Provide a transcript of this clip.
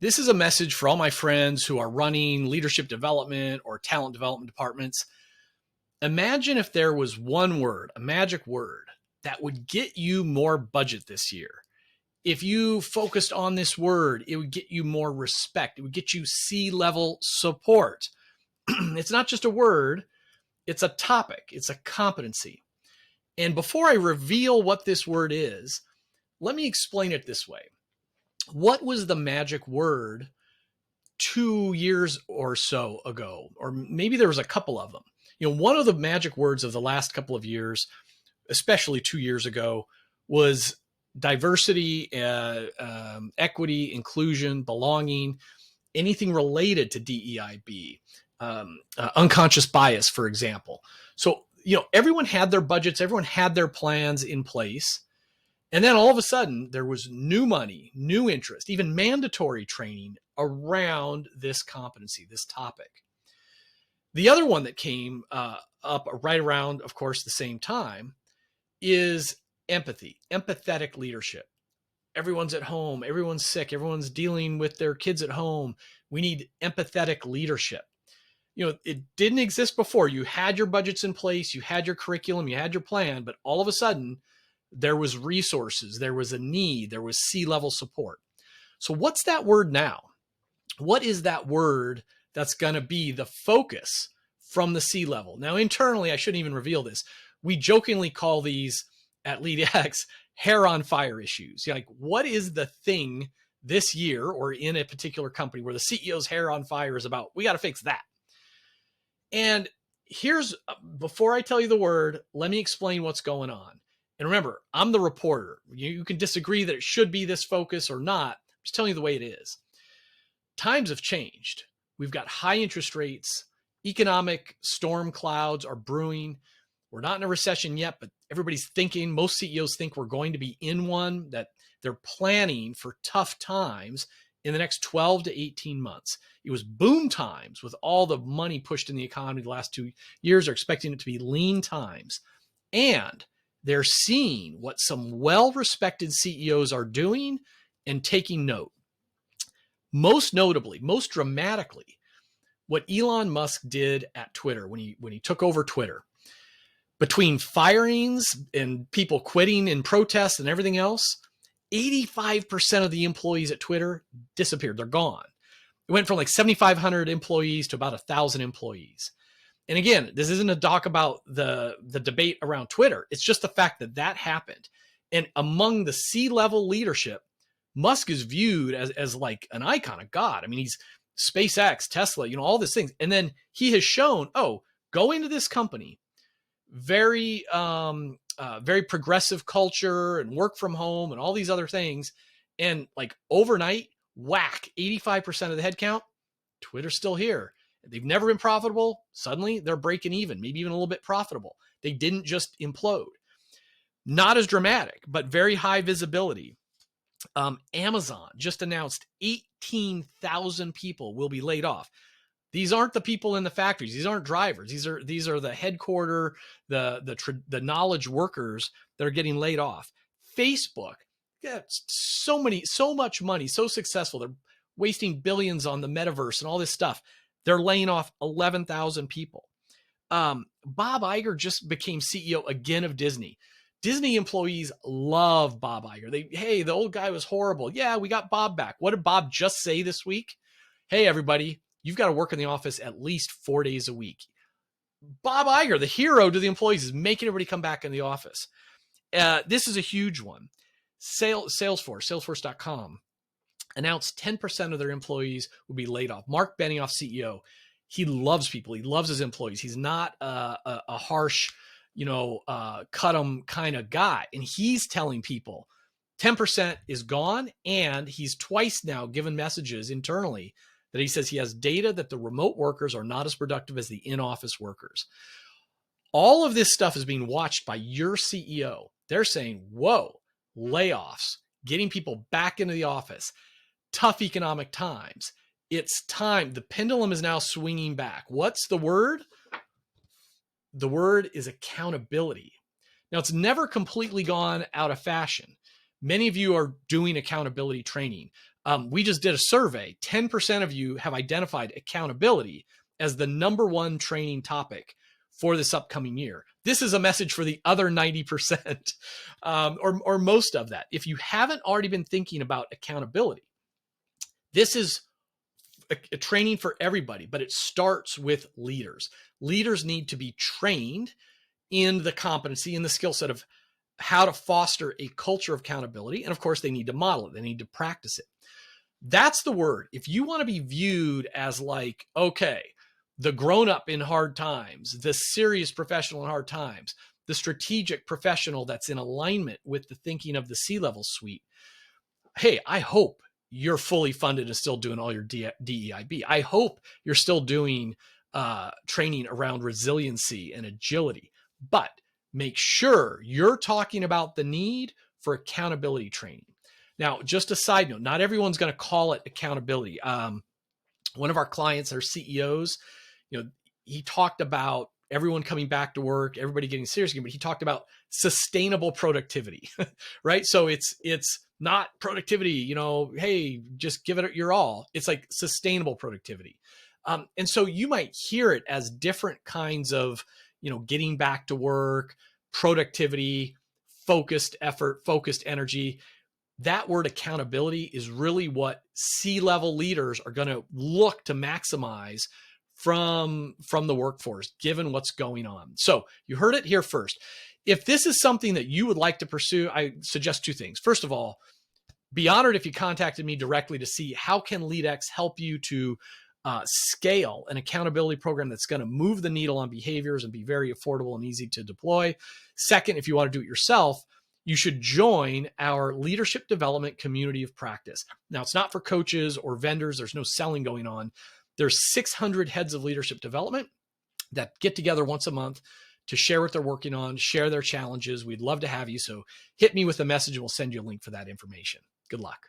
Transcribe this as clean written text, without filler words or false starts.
This is a message for all my friends who are running leadership development or talent development departments. Imagine if there was one word, a magic word, that would get you more budget this year. If you focused on this word, it would get you more respect. It would get you C-level support. It's not just a word, it's a topic, it's a competency. And before I reveal what this word is, let me explain it this way. What was the magic word 2 years or so ago? Or maybe there was a couple of them. One of the magic words of the last couple of years, especially 2 years ago, was diversity, equity, inclusion, belonging, anything related to DEIB, unconscious bias, for example. So, everyone had their budgets, everyone had their plans in place. And then all of a sudden, there was new money, new interest, even mandatory training around this competency, this topic. The other one that came up right around, of course, the same time is empathy, empathetic leadership. Everyone's at home, everyone's sick, everyone's dealing with their kids at home. We need empathetic leadership. It didn't exist before. You had your budgets in place, you had your curriculum, you had your plan, but all of a sudden, there was resources, there was a need, there was C-level support. So what's that word now? What is that word that's going to be the focus from the C-level? Now, internally, I shouldn't even reveal this. We jokingly call these at LeadX hair on fire issues. Like, what is the thing this year or in a particular company where the CEO's hair on fire is about, we got to fix that. And before I tell you the word, let me explain what's going on. And remember, I'm the reporter. You can disagree that it should be this focus or not. I'm just telling you the way it is. Times have changed. We've got high interest rates. Economic storm clouds are brewing. We're not in a recession yet, but everybody's thinking, most CEOs think we're going to be in one, that they're planning for tough times in the next 12 to 18 months. It was boom times with all the money pushed in the economy the last 2 years. Are expecting it to be lean times. And they're seeing what some well-respected CEOs are doing and taking note. Most notably, most dramatically, what Elon Musk did at Twitter when he took over Twitter. Between firings and people quitting in protest and everything else, 85% of the employees at Twitter disappeared. They're gone. It went from like 7,500 employees to about 1,000 employees. And again, this isn't a doc about the debate around Twitter. It's just the fact that happened. And among the C-level leadership, Musk is viewed as like an icon, a god. I mean, he's SpaceX, Tesla, all these things. And then he has shown, go into this company, very progressive culture and work from home and all these other things. And like overnight, whack, 85% of the headcount, Twitter's still here. They've never been profitable. Suddenly they're breaking even, maybe even a little bit profitable. They didn't just implode. Not as dramatic, but very high visibility. Amazon just announced 18,000 people will be laid off. These aren't the people in the factories. These aren't drivers. These are the headquarter, the knowledge workers that are getting laid off. Facebook, so much money, so successful. They're wasting billions on the metaverse and all this stuff. They're laying off 11,000 people. Bob Iger just became CEO again of Disney. Disney employees love Bob Iger. Hey, the old guy was horrible. Yeah, we got Bob back. What did Bob just say this week? Hey, everybody, you've got to work in the office at least 4 days a week. Bob Iger, the hero to the employees, is making everybody come back in the office. This is a huge one. Salesforce.com announced 10% of their employees would be laid off. Mark Benioff, CEO, he loves people. He loves his employees. He's not a harsh, cut them kind of guy. And he's telling people 10% is gone. And he's twice now given messages internally that he says he has data that the remote workers are not as productive as the in-office workers. All of this stuff is being watched by your CEO. They're saying, whoa, layoffs, getting people back into the office, tough economic times. It's time. The pendulum is now swinging back. What's the word? The word is accountability. Now, it's never completely gone out of fashion. Many of you are doing accountability training. We just did a survey. 10% of you have identified accountability as the number one training topic for this upcoming year. This is a message for the other 90%, or most of that. If you haven't already been thinking about accountability, this is a training for everybody, but it starts with leaders. Leaders need to be trained in the competency and the skill set of how to foster a culture of accountability. And of course, they need to model it. They need to practice it. That's the word. If you want to be viewed as like, okay, the grown-up in hard times, the serious professional in hard times, the strategic professional that's in alignment with the thinking of the C-level suite, hey, I hope you're fully funded and still doing all your DEIB. I hope you're still doing training around resiliency and agility, but make sure you're talking about the need for accountability training. Now, just a side note, not everyone's going to call it accountability. One of our clients, our CEOs, he talked about everyone coming back to work, everybody getting serious again, but he talked about sustainable productivity, right? So it's not productivity, hey, just give it your all. It's like sustainable productivity. And so you might hear it as different kinds of, getting back to work, productivity, focused effort, focused energy. That word accountability is really what C-level leaders are going to look to maximize from the workforce, given what's going on. So you heard it here first. If this is something that you would like to pursue, I suggest two things. First of all, be honored if you contacted me directly to see how can LeadX help you to scale an accountability program that's going to move the needle on behaviors and be very affordable and easy to deploy. Second, if you want to do it yourself, you should join our leadership development community of practice. Now, it's not for coaches or vendors. There's no selling going on. There's 600 heads of leadership development that get together once a month to share what they're working on, share their challenges. We'd love to have you. So hit me with a message and we'll send you a link for that information. Good luck.